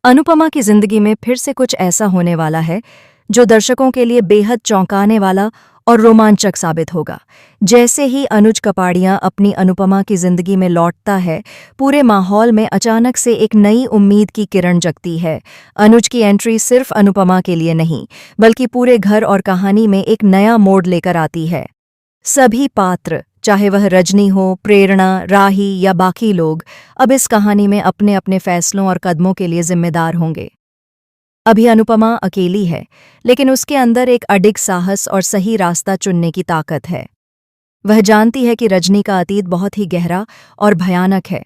अनुपमा की जिंदगी में फिर से कुछ ऐसा होने वाला है जो दर्शकों के लिए बेहद चौंकाने वाला और रोमांचक साबित होगा। जैसे ही अनुज कपाड़िया अपनी अनुपमा की जिंदगी में लौटता है, पूरे माहौल में अचानक से एक नई उम्मीद की किरण जगती है। अनुज की एंट्री सिर्फ अनुपमा के लिए नहीं, बल्कि पूरे घर और कहानी में एक नया मोड़ लेकर आती है। सभी पात्र, चाहे वह रजनी हो, प्रेरणा, राही या बाकी लोग, अब इस कहानी में अपने अपने फैसलों और कदमों के लिए जिम्मेदार होंगे। अभी अनुपमा अकेली है, लेकिन उसके अंदर एक अडिग साहस और सही रास्ता चुनने की ताकत है। वह जानती है कि रजनी का अतीत बहुत ही गहरा और भयानक है,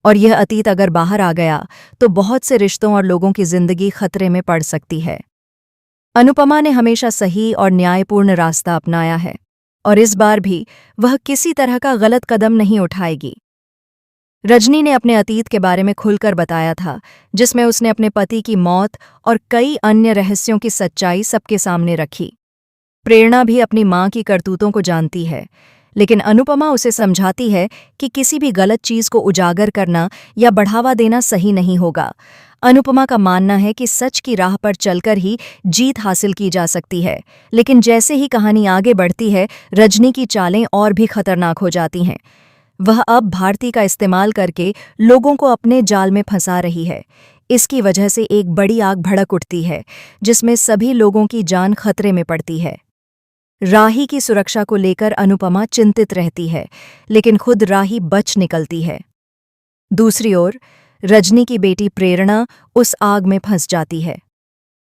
और यह अतीत अगर बाहर आ गया तो बहुत से रिश्तों और लोगों की जिंदगी खतरे में पड़ सकती है। अनुपमा ने हमेशा सही और न्यायपूर्ण रास्ता अपनाया है, और इस बार भी वह किसी तरह का गलत कदम नहीं उठाएगी। रजनी ने अपने अतीत के बारे में खुलकर बताया था, जिसमें उसने अपने पति की मौत और कई अन्य रहस्यों की सच्चाई सबके सामने रखी। प्रेरणा भी अपनी मां की करतूतों को जानती है, लेकिन अनुपमा उसे समझाती है कि किसी भी गलत चीज को उजागर करना या बढ़ावा देना सही नहीं होगा। अनुपमा का मानना है कि सच की राह पर चलकर ही जीत हासिल की जा सकती है, लेकिन जैसे ही कहानी आगे बढ़ती है, रजनी की चालें और भी खतरनाक हो जाती हैं। वह अब भारती का इस्तेमाल करके लोगों को अपने जाल में फंसा रही है। इसकी वजह से एक बड़ी आग भड़क उठती है, जिसमें सभी लोगों की जान खतरे में पड़ती है। राही की सुरक्षा को लेकर अनुपमा चिंतित रहती है, लेकिन खुद राही बच निकलती है। दूसरी ओर रजनी की बेटी प्रेरणा उस आग में फंस जाती है।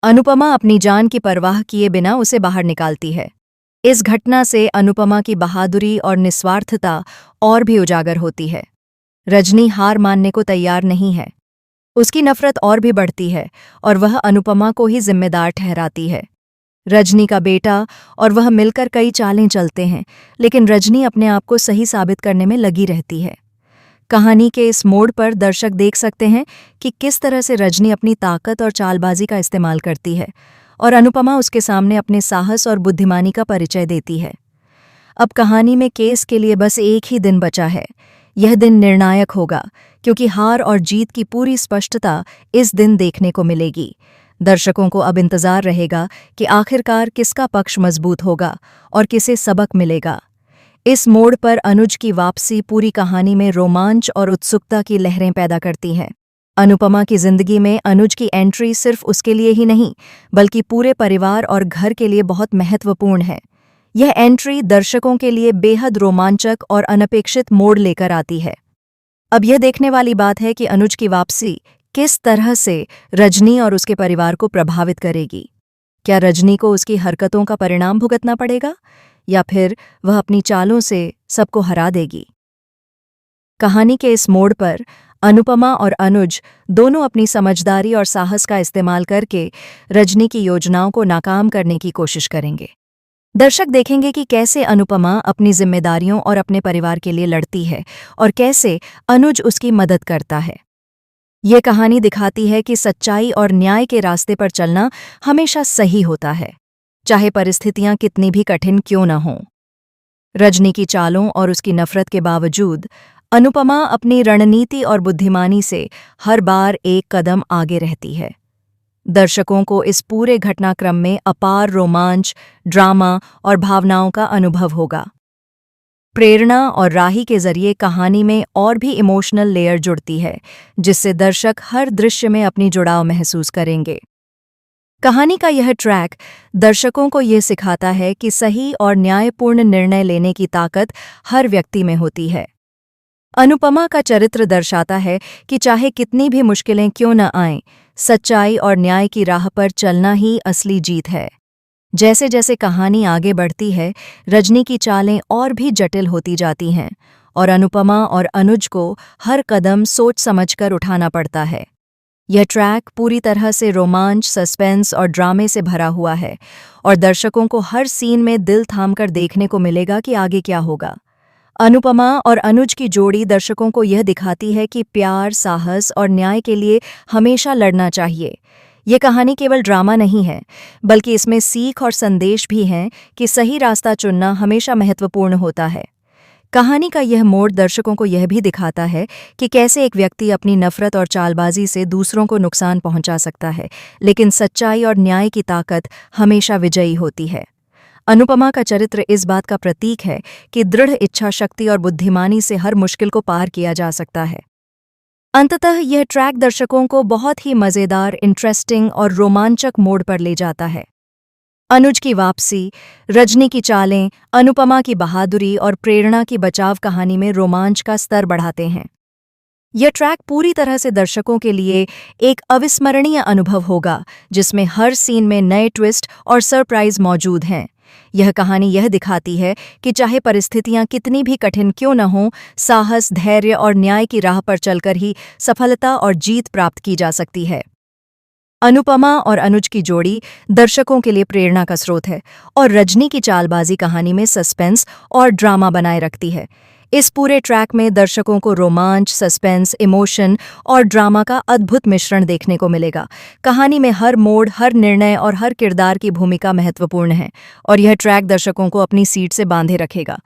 अनुपमा अपनी जान की परवाह किए बिना उसे बाहर निकालती है। इस घटना से अनुपमा की बहादुरी और निस्वार्थता और भी उजागर होती है। रजनी हार मानने को तैयार नहीं है। उसकी नफरत और भी बढ़ती है, और वह अनुपमा को ही जिम्मेदार ठहराती है। रजनी का बेटा और वह मिलकर कई चालें चलते हैं, लेकिन रजनी अपने आप को सही साबित करने में लगी रहती है। कहानी के इस मोड़ पर दर्शक देख सकते हैं कि किस तरह से रजनी अपनी ताकत और चालबाजी का इस्तेमाल करती है, और अनुपमा उसके सामने अपने साहस और बुद्धिमानी का परिचय देती है। अब कहानी में केस के लिए बस एक ही दिन बचा है। यह दिन निर्णायक होगा, क्योंकि हार और जीत की पूरी स्पष्टता इस दिन देखने को मिलेगी। दर्शकों को अब इंतजार रहेगा कि आखिरकार किसका पक्ष मजबूत होगा और किसे सबक मिलेगा। इस मोड़ पर अनुज की वापसी पूरी कहानी में रोमांच और उत्सुकता की लहरें पैदा करती है। अनुपमा की जिंदगी में अनुज की एंट्री सिर्फ उसके लिए ही नहीं, बल्कि पूरे परिवार और घर के लिए बहुत महत्वपूर्ण है। यह एंट्री दर्शकों के लिए बेहद रोमांचक और अनपेक्षित मोड़ लेकर आती है। अब यह देखने वाली बात है कि अनुज की वापसी किस तरह से रजनी और उसके परिवार को प्रभावित करेगी। क्या रजनी को उसकी हरकतों का परिणाम भुगतना पड़ेगा, या फिर वह अपनी चालों से सबको हरा देगी? कहानी के इस मोड़ पर अनुपमा और अनुज दोनों अपनी समझदारी और साहस का इस्तेमाल करके रजनी की योजनाओं को नाकाम करने की कोशिश करेंगे। दर्शक देखेंगे कि कैसे अनुपमा अपनी जिम्मेदारियों और अपने परिवार के लिए लड़ती है, और कैसे अनुज उसकी मदद करता है। ये कहानी दिखाती है कि सच्चाई और न्याय के रास्ते पर चलना हमेशा सही होता है, चाहे परिस्थितियां कितनी भी कठिन क्यों न हों। रजनी की चालों और उसकी नफरत के बावजूद अनुपमा अपनी रणनीति और बुद्धिमानी से हर बार एक कदम आगे रहती है। दर्शकों को इस पूरे घटनाक्रम में अपार रोमांच, ड्रामा और भावनाओं का अनुभव होगा। प्रेरणा और राही के जरिए कहानी में और भी इमोशनल लेयर जुड़ती है, जिससे दर्शक हर दृश्य में अपनी जुड़ाव महसूस करेंगे। कहानी का यह ट्रैक दर्शकों को यह सिखाता है कि सही और न्यायपूर्ण निर्णय लेने की ताकत हर व्यक्ति में होती है। अनुपमा का चरित्र दर्शाता है कि चाहे कितनी भी मुश्किलें क्यों न आएं, सच्चाई और न्याय की राह पर चलना ही असली जीत है। जैसे जैसे कहानी आगे बढ़ती है, रजनी की चालें और भी जटिल होती जाती हैं, और अनुपमा और अनुज को हर कदम सोच समझकर उठाना पड़ता है। यह ट्रैक पूरी तरह से रोमांच, सस्पेंस और ड्रामे से भरा हुआ है, और दर्शकों को हर सीन में दिल थामकर देखने को मिलेगा कि आगे क्या होगा। अनुपमा और अनुज की जोड़ी दर्शकों को यह दिखाती है कि प्यार, साहस और न्याय के लिए हमेशा लड़ना चाहिए। ये कहानी केवल ड्रामा नहीं है, बल्कि इसमें सीख और संदेश भी हैं कि सही रास्ता चुनना हमेशा महत्वपूर्ण होता है। कहानी का यह मोड़ दर्शकों को यह भी दिखाता है कि कैसे एक व्यक्ति अपनी नफरत और चालबाजी से दूसरों को नुकसान पहुंचा सकता है, लेकिन सच्चाई और न्याय की ताकत हमेशा विजयी होती है। अनुपमा का चरित्र इस बात का प्रतीक है कि दृढ़ इच्छा शक्ति और बुद्धिमानी से हर मुश्किल को पार किया जा सकता है। अंततः यह ट्रैक दर्शकों को बहुत ही मज़ेदार, इंटरेस्टिंग और रोमांचक मोड़ पर ले जाता है। अनुज की वापसी, रजनी की चालें, अनुपमा की बहादुरी और प्रेरणा की बचाव कहानी में रोमांच का स्तर बढ़ाते हैं। यह ट्रैक पूरी तरह से दर्शकों के लिए एक अविस्मरणीय अनुभव होगा, जिसमें हर सीन में नए ट्विस्ट और सरप्राइज मौजूद हैं। यह कहानी यह दिखाती है कि चाहे परिस्थितियां कितनी भी कठिन क्यों न हों, साहस, धैर्य और न्याय की राह पर चलकर ही सफलता और जीत प्राप्त की जा सकती है। अनुपमा और अनुज की जोड़ी दर्शकों के लिए प्रेरणा का स्रोत है और रजनी की चालबाजी कहानी में सस्पेंस और ड्रामा बनाए रखती है। इस पूरे ट्रैक में दर्शकों को रोमांच, सस्पेंस, इमोशन और ड्रामा का अद्भुत मिश्रण देखने को मिलेगा। कहानी में हर मोड़, हर निर्णय और हर किरदार की भूमिका महत्वपूर्ण है और यह ट्रैक दर्शकों को अपनी सीट से बांधे रखेगा।